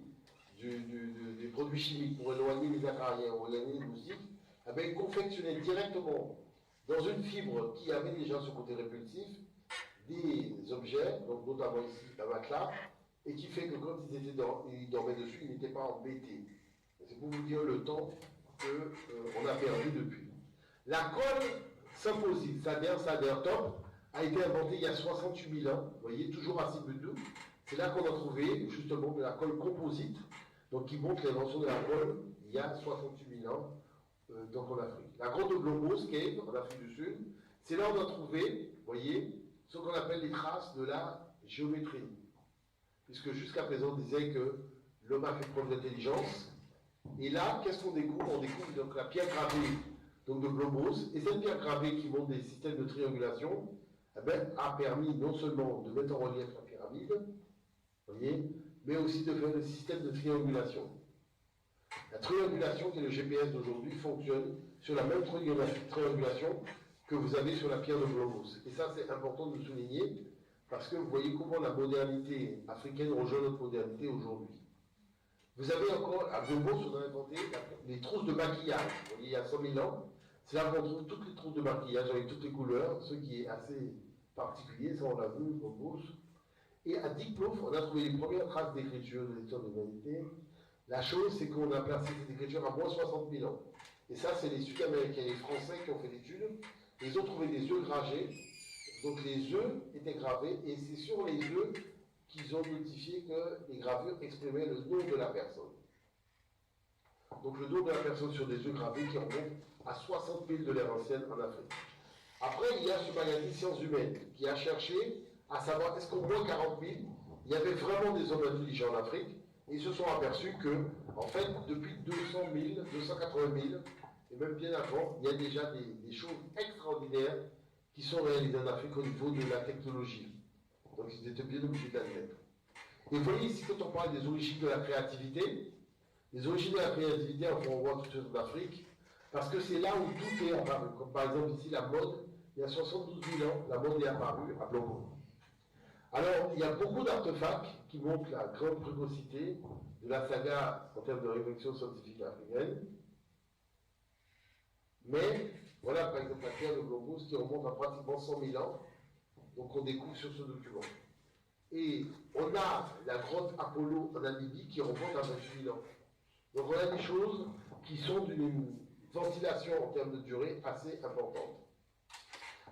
des produits chimiques pour éloigner les acariens ou éloigner les moustiques, eh bien, ils confectionnaient directement dans une fibre qui avait déjà ce côté répulsif des objets, donc notamment ici un matelas, et qui fait que quand ils dormaient dessus, ils n'étaient pas embêtés. C'est pour vous dire le temps qu'on a perdu depuis. La colle symposite, Sader top, a été inventée il y a 68 000 ans, vous voyez, toujours à Sibundu. C'est là qu'on a trouvé justement de la colle composite, donc qui montre l'invention de la colle il y a 68 000 ans, donc en Afrique. La grotte de Blombos Cave, en Afrique du Sud, c'est là où on a trouvé, vous voyez, ce qu'on appelle les traces de la géométrie. Puisque jusqu'à présent, on disait que l'homme a fait preuve d'intelligence. Et là, qu'est-ce qu'on découvre? On découvre donc la pierre gravée donc de Blombos. Et cette pierre gravée qui montre des systèmes de triangulation eh ben, a permis non seulement de mettre en relief la pyramide, voyez, mais aussi de faire des systèmes de triangulation. La triangulation, qui est le GPS d'aujourd'hui, fonctionne sur la même triangulation que vous avez sur la pierre de Blombos. Et ça, c'est important de le souligner, parce que vous voyez comment la modernité africaine rejoint notre modernité aujourd'hui. Vous avez encore, à Blombos, on a inventé les trousses de maquillage. Vous voyez, il y a 100 000 ans, c'est là qu'on trouve toutes les trousses de maquillage avec toutes les couleurs, ce qui est assez particulier, ça on l'a vu, Blombos. Et à Diklof, on a trouvé les premières traces d'écriture de l'histoire de l'humanité. La chose, c'est qu'on a placé cette écriture à moins 60 000 ans. Et ça, c'est les Sud-Américains et les Français qui ont fait l'étude. Ils ont trouvé des œufs gravés. Donc les œufs étaient gravés, et c'est sur les œufs qu'ils ont notifié que les gravures exprimaient le nom de la personne. Donc le nom de la personne sur des œufs gravés qui remontent à 60 000 de l'ère ancienne en Afrique. Après, il y a ce magazine Sciences Humaines qui a cherché à savoir est-ce qu'au moins 40 000, il y avait vraiment des hommes intelligents en Afrique, et ils se sont aperçus que, en fait, depuis 200 000, 280 000, et même bien avant, il y a déjà des choses extraordinaires qui sont réalisées en Afrique au niveau de la technologie. Donc ils étaient bien obligés d'admettre. Et vous voyez ici, quand on parle des origines de la créativité, les origines de la créativité, on voit tout de suite en Afrique, parce que c'est là où tout est apparu. Comme par exemple ici, la mode, il y a 72 000 ans, la mode est apparue à Blombos. Alors, il y a beaucoup d'artefacts qui montrent la grande précocité de la saga en termes de réflexion scientifique africaine. Mais, voilà par exemple la pierre de Blombos qui remonte à pratiquement 100 000 ans, donc on découvre sur ce document. Et on a la grotte Apollo en Namibie qui remonte à 28 000 ans. Donc on a des choses qui sont d'une ventilation en termes de durée assez importante.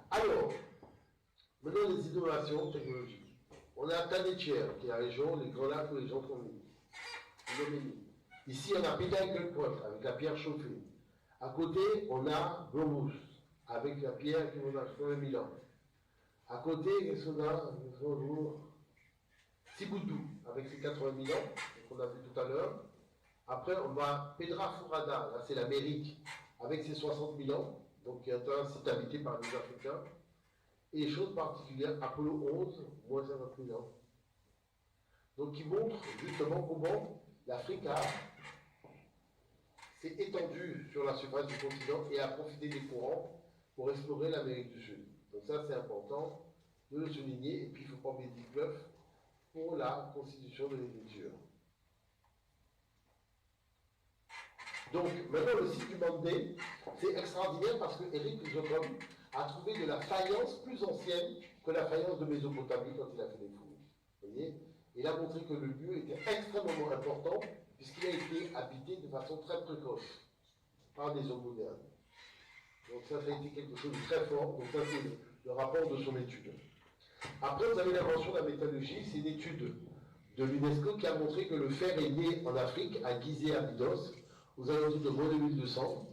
Alors, maintenant les innovations technologiques. On a Tanetière, qui est la région, les Grands Lacs où les gens sont venus. Ici, on a Pédacle Point, avec la pierre chauffée. À côté, on a Blombos, avec la pierre qui monte à 80 000 ans. À côté, on a Sibundu, avec ses 80 000 ans, qu'on a vu tout à l'heure. Après, on va Pedra Furada, là c'est l'Amérique, avec ses 60 000 ans, donc qui est un site habité par les Africains. Et chose particulière, Apollo 11, moins 50 000 ans. Donc qui montre justement comment l'Afrique s'est étendue sur la surface du continent et a profité des courants pour explorer l'Amérique du Sud. Donc ça c'est important de le souligner, et puis il ne faut pas oublier Diklof pour la constitution de l'écriture. Donc maintenant le site du Mandé, c'est extraordinaire parce que Eric Zocom a trouvé de la faïence plus ancienne que la faïence de Mésopotamie quand il a fait des fouilles. Vous voyez? Il a montré que le lieu était extrêmement important puisqu'il a été habité de façon très précoce par des hommes modernes. Donc ça a été quelque chose de très fort. Donc ça c'est le rapport de son étude. Après vous avez l'invention de la métallurgie, c'est une étude de l'UNESCO qui a montré que le fer est né en Afrique, à Gizeh, à Abydos, aux alentours de moins de 1200.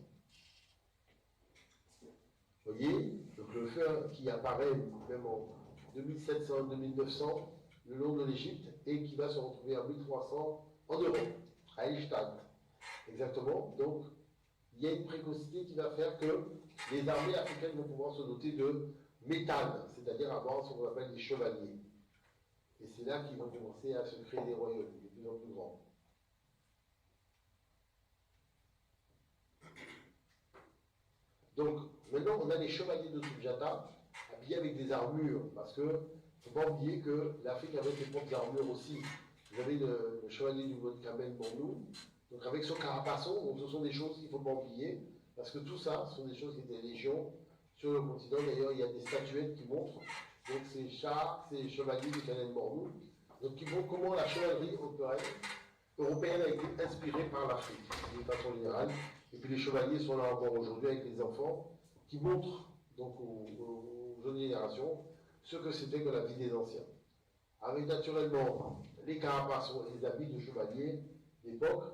Vous voyez, donc le fer qui apparaît même en 2700-2900 le long de l'Égypte et qui va se retrouver en 1300 en Europe, à Eichstätt. Exactement. Donc, il y a une précocité qui va faire que les armées africaines vont pouvoir se doter de métal, c'est-à-dire avoir ce qu'on appelle des chevaliers. Et c'est là qu'ils vont commencer à se créer des royaumes de plus en plus grands. Donc, maintenant, on a les chevaliers de Sujata, habillés avec des armures, parce que, il ne faut pas oublier que l'Afrique avait ses propres armures aussi. Vous avez le chevalier du Mont Kamel pour nous, donc avec son carapaçon, donc ce sont des choses qu'il ne faut pas oublier, parce que tout ça, ce sont des choses qui étaient légion sur le continent. D'ailleurs, il y a des statuettes qui montrent donc ces chars, ces chevaliers du Canel Mornou, donc qui montrent comment la chevalerie européenne a été inspirée par l'Afrique, d'une façon générale. Et puis les chevaliers sont là encore aujourd'hui avec les enfants, qui montre donc aux jeunes générations ce que c'était que la vie des anciens. Avec naturellement les carapaces et les habits de chevalier d'époque,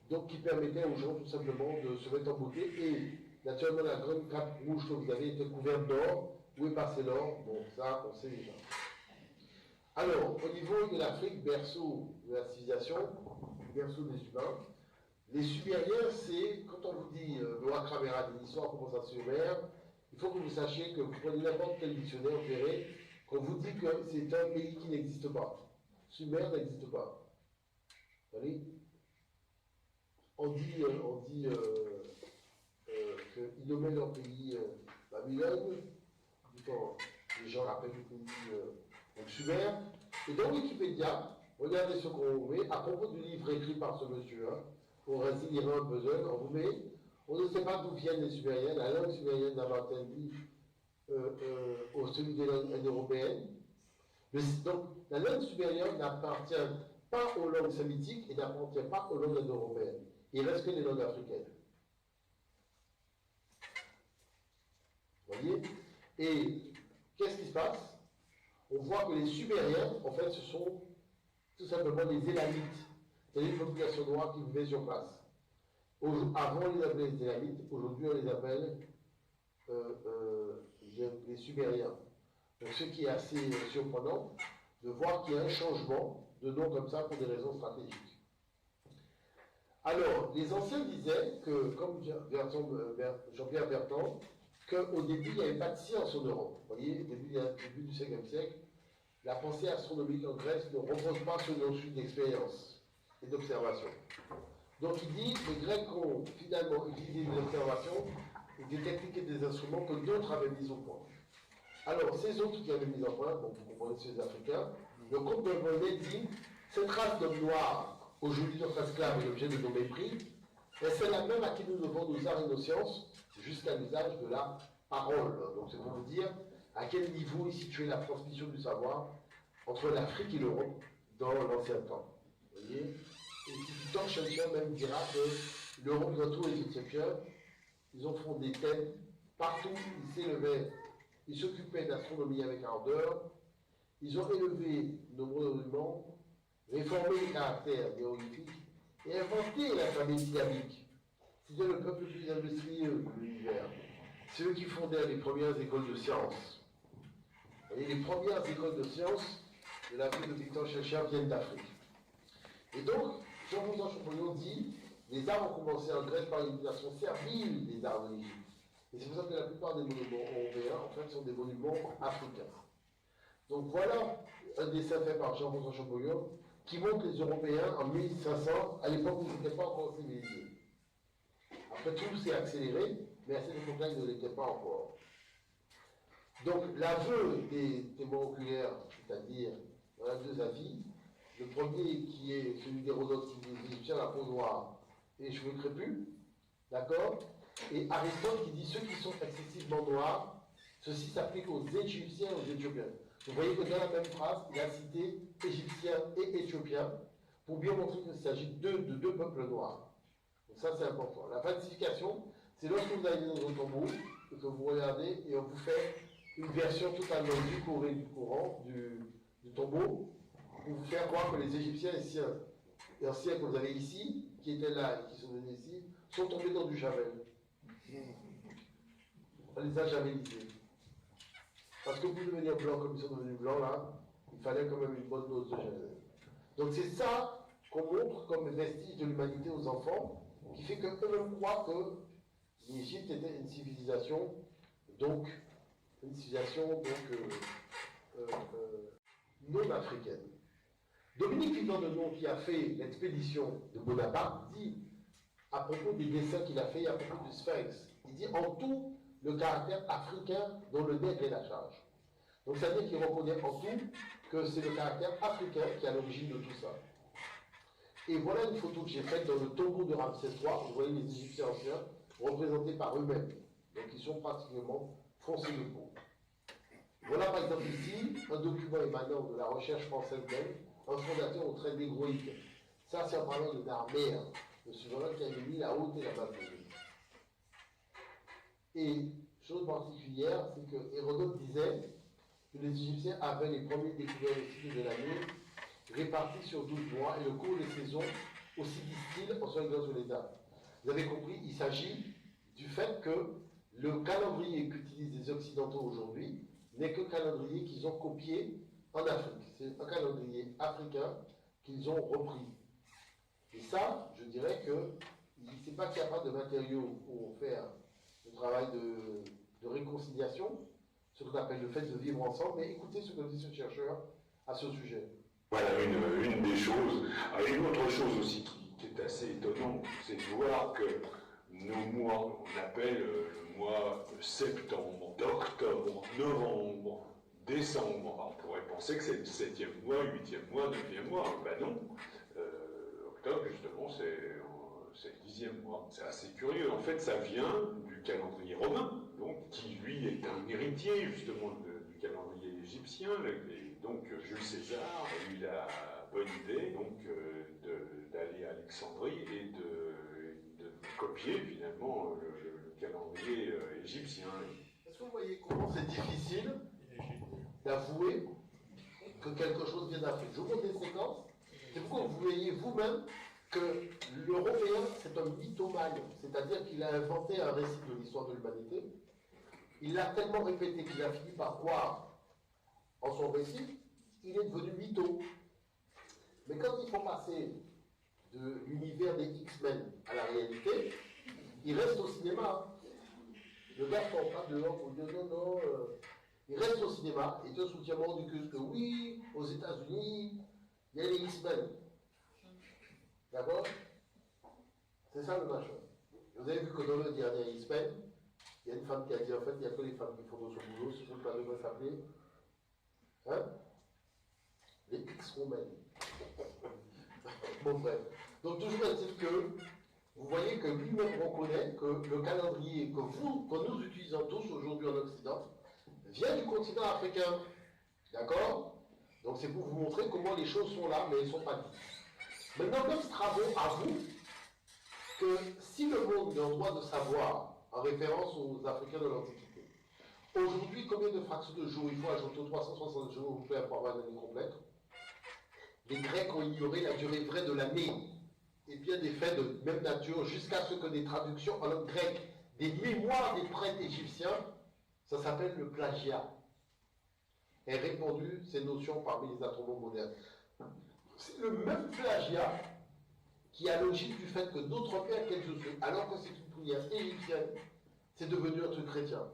donc qui permettaient aux gens tout simplement de se mettre en beauté. Et naturellement la grande cape rouge que vous avez était couverte d'or. Où est passé l'or? Bon, ça on sait déjà. Alors, au niveau de l'Afrique, berceau de la civilisation, berceau des humains, les Sumériens, c'est, quand on vous dit le Wakramera de l'histoire, comment ça se Sumer, il faut que vous sachiez que vous prenez n'importe quel dictionnaire, vous verrez qu'on vous dit que c'est un pays qui n'existe pas. Sumer n'existe pas. Vous voyez? On dit qu'ils nommaient leur pays Babylone, quand les gens rappellent le pays Sumer. Et dans Wikipédia, regardez ce qu'on met à propos du livre écrit par ce monsieur, hein, pour ainsi dire un puzzle, on vous met, on ne sait pas d'où viennent les Sumériens, la langue sumérienne n'appartient ni au celui des langues indo-européennes. Donc, la langue sumérienne n'appartient pas aux langues sémitiques et n'appartient pas aux langues indo-européennes. Il reste que les langues africaines. Vous voyez? Et qu'est-ce qui se passe? On voit que les Sumériens, en fait, ce sont tout simplement les Élamites, c'est-à-dire une population noire qui vivait sur place. Avant, on les appelait les Élamites, aujourd'hui, on les appelle les Sumériens. Donc, ce qui est assez surprenant de voir qu'il y a un changement de nom comme ça pour des raisons stratégiques. Alors, les anciens disaient que, comme Jean-Pierre Bertrand, qu'au début, il n'y avait pas de science en Europe. Vous voyez, au début du 5e siècle, la pensée astronomique en Grèce ne repose pas sur une notion d'expérience et d'observation. Donc il dit que les Grecs ont finalement utilisé des observations, des techniques et des instruments que d'autres avaient mis au point. Alors, ces autres qui avaient mis au point, bon, vous comprenez, c'est les Africains, le comte de Volney dit cette race d'hommes noirs, aujourd'hui notre esclave est l'objet de nos mépris, et c'est la même à qui nous devons nos arts et nos sciences, jusqu'à l'usage de la parole. Donc c'est pour vous dire à quel niveau est située la transmission du savoir entre l'Afrique et l'Europe dans l'ancien temps. Vous voyez? Et Titan Chelcher même dira que l'Europe, dans tous les Éthiopiens, ils ont fondé des thèmes, partout ils s'élevaient, ils s'occupaient d'astronomie avec ardeur, ils ont élevé de nombreux monuments, réformé les caractères hiéroglyphiques et inventé la famille islamique. C'était le peuple le plus industrieux de l'univers. C'est eux qui fondèrent les premières écoles de sciences. Et les premières écoles de sciences de la ville de Victor Schellcher viennent d'Afrique. Et donc, Jean-François Champollion dit les arts ont commencé en Grèce par l'utilisation servile des arts de l'Égypte. Et c'est pour ça que la plupart des monuments européens, en fait, sont des monuments africains. Donc voilà un dessin fait par Jean-François Champollion qui montre les Européens en 1500, à l'époque où ils n'étaient pas encore civilisés. Après, tout s'est accéléré, mais à cette époque-là, ils ne l'étaient pas encore. Donc, l'aveu des témoins oculaires, c'est-à-dire, voilà deux avis. Le premier qui est celui d'Hérodote, qui dit les Égyptiens la peau noire et les cheveux crépus, d'accord? Et Aristote qui dit ceux qui sont excessivement noirs, ceci s'applique aux Égyptiens et aux Éthiopiens. Vous voyez que dans la même phrase, il a cité Égyptiens et Éthiopiens pour bien montrer qu'il s'agit de deux peuples noirs. Donc ça, c'est important. La falsification, c'est lorsque vous allez dans un tombeau et que vous regardez et on vous fait une version totalement décorée du Coran, du tombeau, pour vous faire croire que les Égyptiens et anciens que vous avez ici, qui étaient là et qui sont venus ici, sont tombés dans du javel. On les a javelisés. Parce que pour devenir blanc comme ils sont devenus blancs là, il fallait quand même une bonne dose de javel. Donc c'est ça qu'on montre comme vestige de l'humanité aux enfants, qui fait qu'eux-mêmes croient que l'Égypte était une civilisation, donc non africaine. Dominique Vivant-Denon, qui a fait l'expédition de Bonaparte, dit à propos des dessins qu'il a fait, à propos du Sphinx, il dit en tout le caractère africain dont le nègre est la charge. Donc ça veut dire qu'il reconnaît en tout que c'est le caractère africain qui est à l'origine de tout ça. Et voilà une photo que j'ai faite dans le tombeau de Ramsès III. Vous voyez les Égyptiens anciens représentés par eux-mêmes. Donc ils sont pratiquement foncés de peau. Voilà par exemple ici un document émanant de la recherche française même, un fondateur au trait négroïque. Ça c'est en parlant de Narmer, le souverain qui avait mis la haute et la basse de l'île. Et chose particulière, c'est que Hérodote disait que les Égyptiens avaient les premiers découverts le cycle de l'année répartis sur 12 mois et le cours des saisons aussi distiles en s'organisant sur les arbres. Vous avez compris, il s'agit du fait que le calendrier qu'utilisent les Occidentaux aujourd'hui n'est que le calendrier qu'ils ont copié en Afrique. C'est un calendrier africain qu'ils ont repris. Et ça, je dirais que c'est pas qu'il n'y a pas de matériaux pour faire le travail de réconciliation, ce qu'on appelle le fait de vivre ensemble, mais écoutez ce que dit ce chercheur à ce sujet. Voilà une des choses. Une autre chose aussi qui est assez étonnante, c'est de voir que nos mois, on appelle le mois de septembre, d'octobre, novembre, décembre. Alors, on pourrait penser que c'est le 7e mois, 8e mois, 9e mois. Ben non. Octobre, justement, c'est le 10e mois. C'est assez curieux. En fait, ça vient du calendrier romain, donc, qui lui est un héritier justement du calendrier égyptien. Et donc Jules César a eu la bonne idée donc, d'aller à Alexandrie et de copier finalement le calendrier égyptien. Est-ce que vous voyez comment c'est difficile d'avouer que quelque chose vient d'Afrique? Je vous montre des séquences. C'est pourquoi vous voyez vous-même que l'Européen, c'est un mythomane, c'est-à-dire qu'il a inventé un récit de l'histoire de l'humanité. Il l'a tellement répété qu'il a fini par croire en son récit, il est devenu mytho. Mais quand il faut passer de l'univers des X-Men à la réalité, il reste au cinéma. Le gars ne sort pas dehors pour dire non, il reste au cinéma et te soutient mordicus que oui, aux États-Unis, il y a les X-Men. D'accord? C'est ça le machin. Vous avez vu que dans le dernier X-Men, il y a une femme qui a dit en fait, il n'y a que les femmes qui font de son boulot, c'est ce que ça devrait s'appeler. Hein? Les X-Romaines. Bon, bref. Donc, toujours est-il que vous voyez que lui-même reconnaît que le calendrier que nous utilisons tous aujourd'hui en Occident vient du continent africain. D'accord? Donc, c'est pour vous montrer comment les choses sont là, mais elles ne sont pas dites. Maintenant, comme Strabo avoue que si le monde est en droit de savoir, en référence aux Africains de l'Antiquité, aujourd'hui, combien de fractions de jours il faut ajouter aux 360 jours pour avoir une année complète? Les Grecs ont ignoré la durée vraie de l'année et bien des faits de même nature jusqu'à ce que des traductions en langue grecque, des mémoires des prêtres égyptiens, ça s'appelle le plagiat, aient répandu ces notions parmi les astronomes modernes. C'est le même plagiat qui a logique du fait que notre Père quel je suis, alors que c'est une prière égyptienne, c'est devenu un truc chrétien.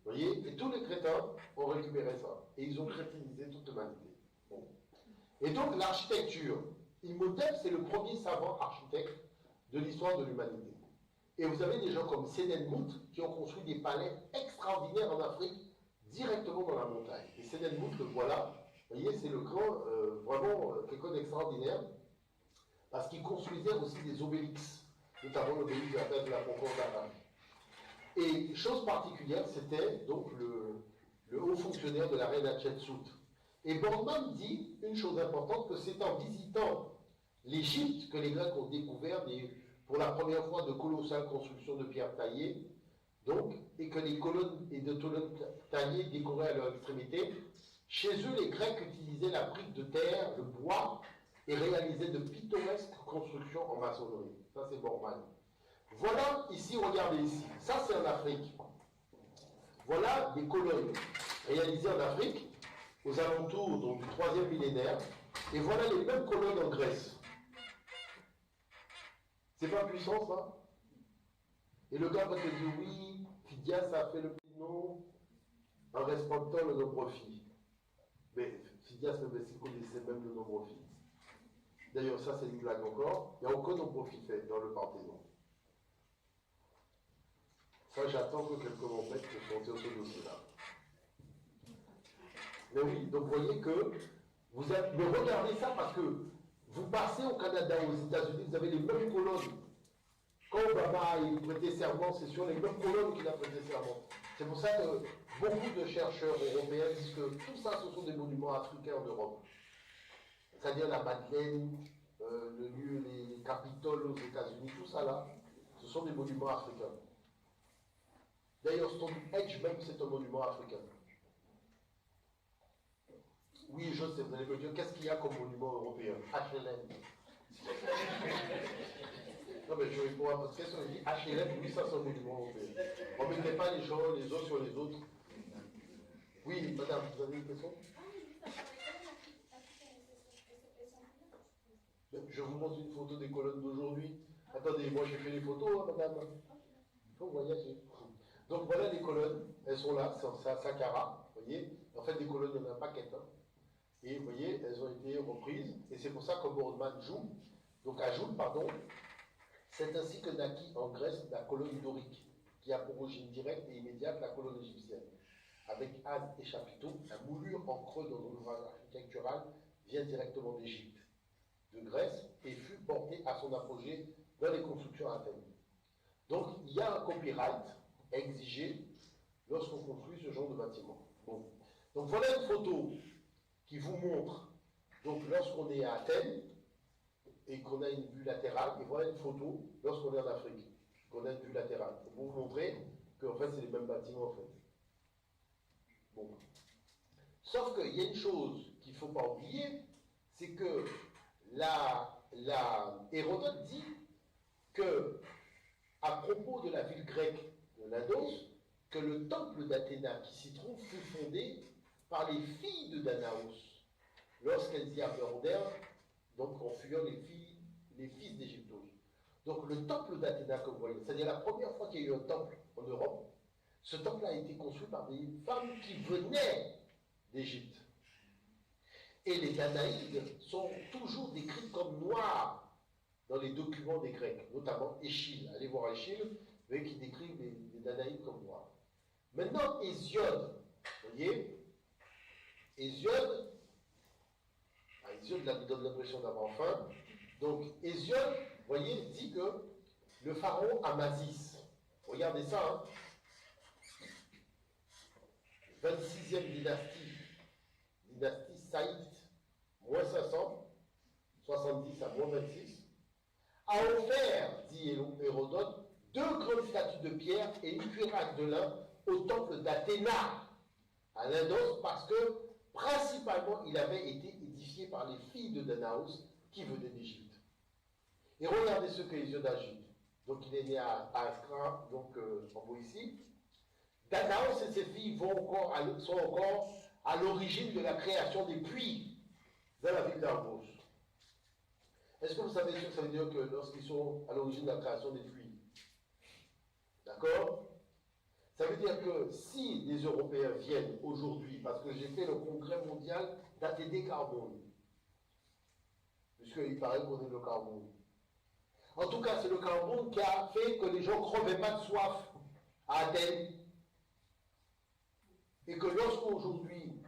Vous voyez? Et tous les crétins ont récupéré ça. Et ils ont chrétienisé toute l'humanité. Bon. Et donc l'architecture, Imhotep, c'est le premier savant architecte de l'histoire de l'humanité. Et vous avez des gens comme Senenmut qui ont construit des palais extraordinaires en Afrique, directement dans la montagne. Et Senenmut, le voilà, vous voyez, c'est le grand, vraiment quelqu'un d'extraordinaire, parce qu'il construisait aussi des obélix, notamment l'obélix de la place de la Concorde à Paris. Et chose particulière, c'était donc le haut fonctionnaire de la reine Hatshepsut. Et Borgman dit une chose importante, que c'est en visitant l'Égypte que les Grecs ont découvert pour la première fois de colossales constructions de pierres taillées, donc, et que les colonnes et de colonnes taillées décoraient à leur extrémité. Chez eux, les Grecs utilisaient la brique de terre, le bois, et réalisaient de pittoresques constructions en maçonnerie. Ça, c'est Borgman. Voilà, ici, regardez ici. Ça, c'est en Afrique. Voilà des colonnes réalisées en Afrique, aux alentours donc, du 3e millénaire. Et voilà les mêmes colonnes en Grèce. C'est pas puissant, ça? Et le gars va te dire, oui, Phidias a fait le nom en respectant le nombre phi. Mais Phidias même s'il connaissait même le nombre phi. D'ailleurs, ça, c'est une blague encore. Il n'y a aucun nombre phi fait dans le Panthéon. Ça, j'attends que quelqu'un m'embête pour compter ce dossier-là. Mais oui, donc vous voyez que vous avez... Mais regardez ça parce que vous passez au Canada, aux États-Unis, vous avez les mêmes colonnes. Quand Obama a prêté serment, c'est sur les mêmes colonnes qu'il a prêté serment. C'est pour ça que beaucoup de chercheurs européens disent que tout ça, ce sont des monuments africains en Europe. C'est-à-dire la Madeleine, les Capitoles aux États-Unis, tout ça là, ce sont des monuments africains. D'ailleurs, Stonehenge même, c'est un monument africain. Oui, je sais, vous allez me dire, qu'est-ce qu'il y a comme monument européen? HLM. Non, mais je vais pouvoir poser question, je dis HLM, oui, ça c'est un monument européen. On ne mettait pas les gens les uns sur les autres. Oui, madame, vous avez une question? Je vous montre une photo des colonnes d'aujourd'hui. Attendez, moi j'ai fait les photos, hein, madame. Il faut voyager. Donc voilà les colonnes, elles sont là, c'est à Saqqara, vous voyez. En fait, des colonnes, il y en a un paquet. Hein. Et vous voyez, elles ont été reprises, et c'est pour ça que Boardman joue, donc ajoute, pardon, c'est ainsi que naquit en Grèce la colonne dorique, qui a pour origine directe et immédiate la colonne égyptienne. Avec âne et chapiteau, la moulure en creux dans l'ouvrage architectural vient directement d'Égypte, de Grèce, et fut portée à son apogée dans les constructions à Athènes. Donc, il y a un copyright exigé lorsqu'on construit ce genre de bâtiment. Bon. Donc, voilà une photo qui vous montre, donc lorsqu'on est à Athènes, et qu'on a une vue latérale, et voilà une photo lorsqu'on est en Afrique, qu'on a une vue latérale. Pour vous montrer qu'en fait, c'est les mêmes bâtiments, en fait. Bon. Sauf qu'il y a une chose qu'il ne faut pas oublier, c'est que Hérodote dit que, à propos de la ville grecque de Nados, que le temple d'Athéna qui s'y trouve fut fondé par les filles de Danaos, lorsqu'elles y abordèrent, donc en fuyant les fils d'Égyptos. Donc le temple d'Athéna que vous voyez, c'est-à-dire la première fois qu'il y a eu un temple en Europe, ce temple a été construit par des femmes qui venaient d'Égypte. Et les Danaïdes sont toujours décrites comme noires dans les documents des Grecs, notamment Échille. Allez voir Échille, vous voyez qui décrivent les Danaïdes comme noirs. Maintenant, Hésiode, vous voyez, Hésiode là, nous donne l'impression d'avoir faim. Donc, Hésiode, vous voyez, dit que le pharaon Amasis, regardez ça, hein, 26e dynastie saïdite, moins 500, 70 à moins 26, a offert, dit Hérodote, 2 grandes statues de pierre et une cuirasse de lin au temple d'Athéna, à Lindos, parce que principalement il avait été édifié par les filles de Danaos qui venaient d'Égypte. Et regardez ce que Hésiode ajoute. Donc il est né à Ascra, donc en Boétie. Danaos et ses filles sont encore à l'origine de la création des puits dans la ville d'Argos. Est-ce que vous savez ce que ça veut dire que lorsqu'ils sont à l'origine de la création des puits? D'accord? Ça veut dire que si les Européens viennent aujourd'hui, parce que j'ai fait le congrès mondial d'ATD Carbone, puisqu'il paraît qu'on est le carbone. En tout cas, c'est le carbone qui a fait que les gens ne crevaient pas de soif à Athènes. Et que lorsqu'aujourd'hui,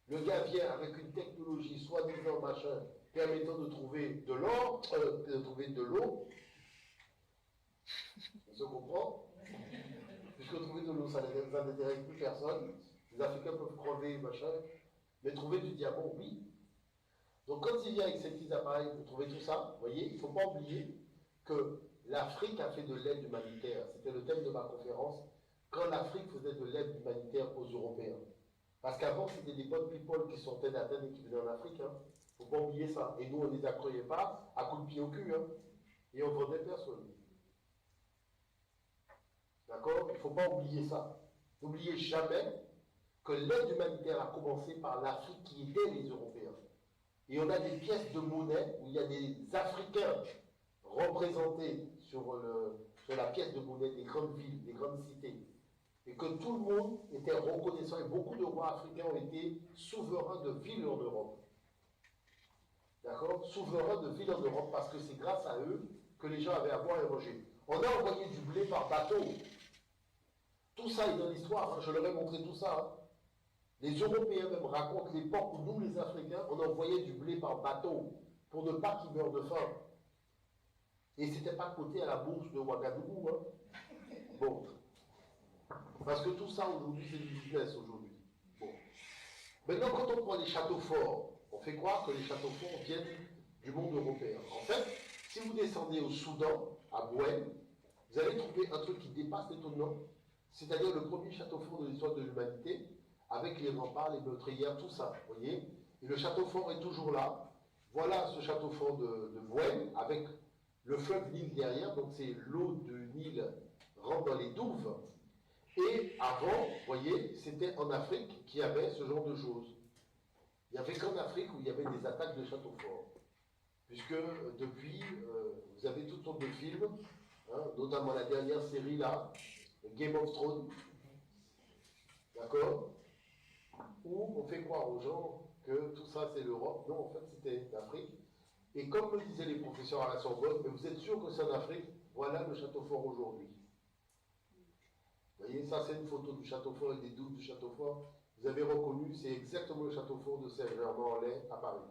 le gars vient avec une technologie soi-disant machin, permettant de trouver de l'or, de trouver de l'eau, on se comprend? Puisque trouver de l'eau, ça n'intéresse plus personne. Les Africains peuvent crever, machin. Mais trouver du diamant, oui. Donc quand il vient avec ces petits appareils pour trouver tout ça, vous voyez, il ne faut pas oublier que l'Afrique a fait de l'aide humanitaire. C'était le thème de ma conférence. Quand l'Afrique faisait de l'aide humanitaire aux Européens. Parce qu'avant, c'était des bonnes people qui sortaient d'Athènes et qui venaient en Afrique. Il ne faut pas oublier ça. Et nous, on ne les accueillait pas à coups de pied au cul. Hein. Et on ne vendait personne. D'accord? Il ne faut pas oublier ça. N'oubliez jamais que l'aide humanitaire a commencé par l'Afrique qui aidait les Européens. Et on a des pièces de monnaie où il y a des Africains représentés sur la pièce de monnaie des grandes villes, des grandes cités. Et que tout le monde était reconnaissant. Et beaucoup de rois africains ont été souverains de villes en Europe. D'accord? Souverains de villes en Europe parce que c'est grâce à eux que les gens avaient à boire et manger. On a envoyé du blé par bateau. Tout ça est dans l'histoire, hein. Je leur ai montré tout ça. Hein. Les Européens même racontent l'époque où nous, les Africains, on envoyait du blé par bateau pour ne pas qu'ils meurent de faim. Et c'était pas coté à la bourse de Ouagadougou. Hein. Bon. Parce que tout ça aujourd'hui, c'est du business aujourd'hui. Bon. Maintenant, quand on prend les châteaux forts, on fait croire que les châteaux forts viennent du monde européen. En fait, si vous descendez au Soudan, à Bouenne, vous allez trouver un truc qui dépasse l'étonnement. c'est-à-dire le premier château fort de l'histoire de l'humanité, avec les remparts, les meurtrières, tout ça, vous voyez. Et le château fort est toujours là. Voilà ce château fort de Bouenne, avec le fleuve Nil derrière, donc c'est l'eau du Nil rentre dans les douves. Et avant, vous voyez, c'était en Afrique qu'il y avait ce genre de choses. Il n'y avait qu'en Afrique où il y avait des attaques de châteaux forts. Puisque depuis, vous avez toutes sortes de films, hein, notamment la dernière série là, Game of Thrones, d'accord, où on fait croire aux gens que tout ça c'est l'Europe. Non, en fait c'était l'Afrique. Et comme me disaient les professeurs à la Sorbonne, mais vous êtes sûr que c'est en Afrique? Voilà le château fort aujourd'hui. Vous voyez, ça c'est une photo du château fort et des douves du château fort. Vous avez reconnu, c'est exactement le château fort de Saint-Germain-en-Laye à Paris.